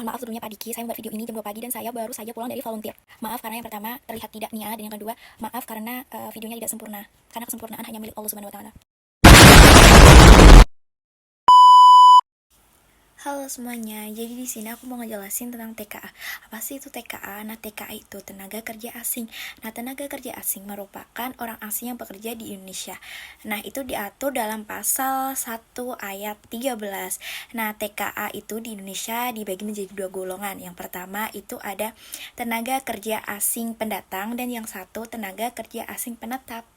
Mohon maaf sebelumnya Pak Diki, saya membuat video ini jam 2 pagi dan saya baru saja pulang dari volunteer. Maaf karena yang pertama terlihat tidak niat, dan yang kedua maaf karena videonya tidak sempurna. Karena kesempurnaan hanya milik Allah Subhanahu wa taala. Halo semuanya, jadi di sini aku mau ngejelasin tentang TKA. Apa sih itu TKA? Nah, TKA itu tenaga kerja asing. Nah, tenaga kerja asing merupakan orang asing yang bekerja di Indonesia. Nah, itu diatur dalam pasal 1 ayat 13. Nah, TKA itu di Indonesia dibagi menjadi dua golongan. Yang pertama itu ada tenaga kerja asing pendatang, dan yang satu tenaga kerja asing penetap.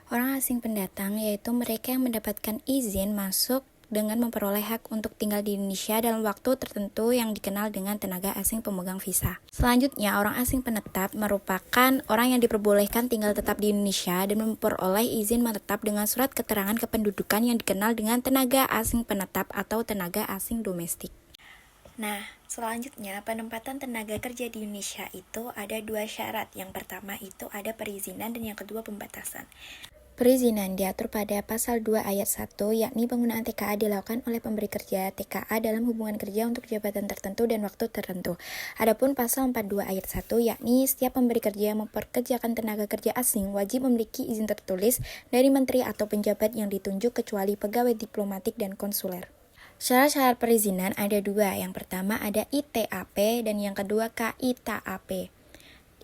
Orang asing pendatang yaitu mereka yang mendapatkan izin masuk dengan memperoleh hak untuk tinggal di Indonesia dalam waktu tertentu yang dikenal dengan tenaga asing pemegang visa. Selanjutnya, orang asing penetap merupakan orang yang diperbolehkan tinggal tetap di Indonesia dan memperoleh izin menetap dengan surat keterangan kependudukan yang dikenal dengan tenaga asing penetap atau tenaga asing domestik. Nah, selanjutnya penempatan tenaga kerja di Indonesia itu ada dua syarat. Yang pertama itu ada perizinan dan yang kedua pembatasan. Perizinan diatur pada pasal 2 ayat 1, yakni penggunaan TKA dilakukan oleh pemberi kerja TKA dalam hubungan kerja untuk jabatan tertentu dan waktu tertentu. Adapun pasal 42 ayat 1, yakni setiap pemberi kerja yang memperkerjakan tenaga kerja asing wajib memiliki izin tertulis dari menteri atau penjabat yang ditunjuk kecuali pegawai diplomatik dan konsuler. Syarat-syarat perizinan ada dua. Yang pertama ada ITAP dan yang kedua KITAP.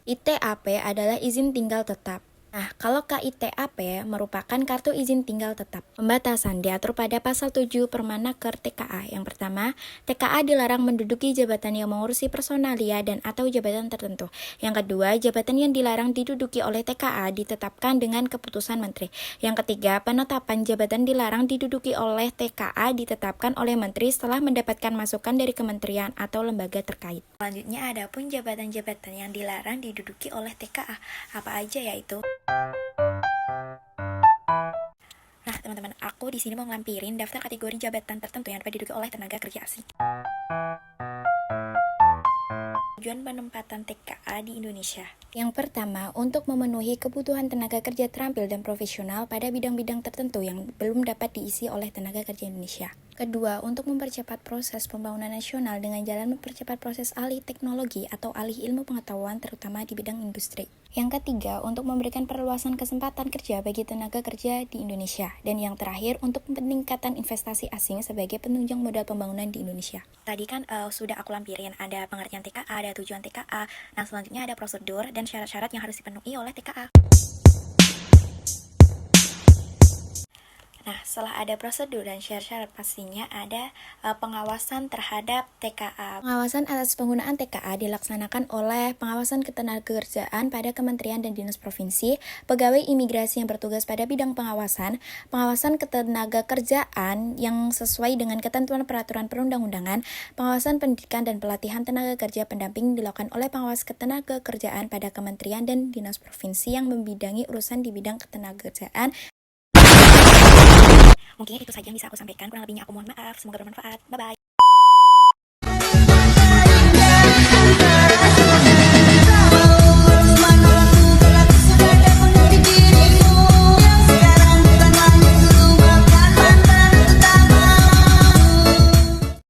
ITAP adalah izin tinggal tetap. Nah, kalau KITAP merupakan kartu izin tinggal tetap. Pembatasan diatur pada pasal 7 Permenaker TKA. Yang pertama, TKA dilarang menduduki jabatan yang mengurusi personalia dan atau jabatan tertentu. Yang kedua, jabatan yang dilarang diduduki oleh TKA ditetapkan dengan keputusan menteri. Yang ketiga, penetapan jabatan dilarang diduduki oleh TKA ditetapkan oleh menteri setelah mendapatkan masukan dari kementerian atau lembaga terkait. Selanjutnya, ada pun jabatan-jabatan yang dilarang diduduki oleh TKA. Apa aja yaitu? Nah, teman-teman, aku di sini mau ngelampirin daftar kategori jabatan tertentu yang dapat diduduki oleh tenaga kerja asing. Tujuan penempatan TKA di Indonesia. Yang pertama, untuk memenuhi kebutuhan tenaga kerja terampil dan profesional pada bidang-bidang tertentu yang belum dapat diisi oleh tenaga kerja Indonesia. Kedua, untuk mempercepat proses pembangunan nasional dengan jalan mempercepat proses alih teknologi atau alih ilmu pengetahuan terutama di bidang industri. Yang ketiga, untuk memberikan perluasan kesempatan kerja bagi tenaga kerja di Indonesia. Dan yang terakhir, untuk peningkatan investasi asing sebagai penunjang modal pembangunan di Indonesia. Tadi kan sudah aku lampirin, ada pengertian TKA, ada tujuan TKA. Nah, selanjutnya ada prosedur dan syarat-syarat yang harus dipenuhi oleh TKA. Nah, setelah ada prosedur dan syarat-syarat pastinya ada pengawasan terhadap TKA. Pengawasan atas penggunaan TKA dilaksanakan oleh pengawasan ketenagakerjaan pada kementerian dan dinas provinsi, pegawai imigrasi yang bertugas pada bidang pengawasan, pengawasan ketenagakerjaan yang sesuai dengan ketentuan peraturan perundang-undangan, pengawasan pendidikan dan pelatihan tenaga kerja pendamping dilakukan oleh pengawas ketenagakerjaan pada kementerian dan dinas provinsi yang membidangi urusan di bidang ketenagakerjaan. Mungkin itu saja yang bisa aku sampaikan, kurang lebihnya aku mohon maaf, semoga bermanfaat. Bye-bye.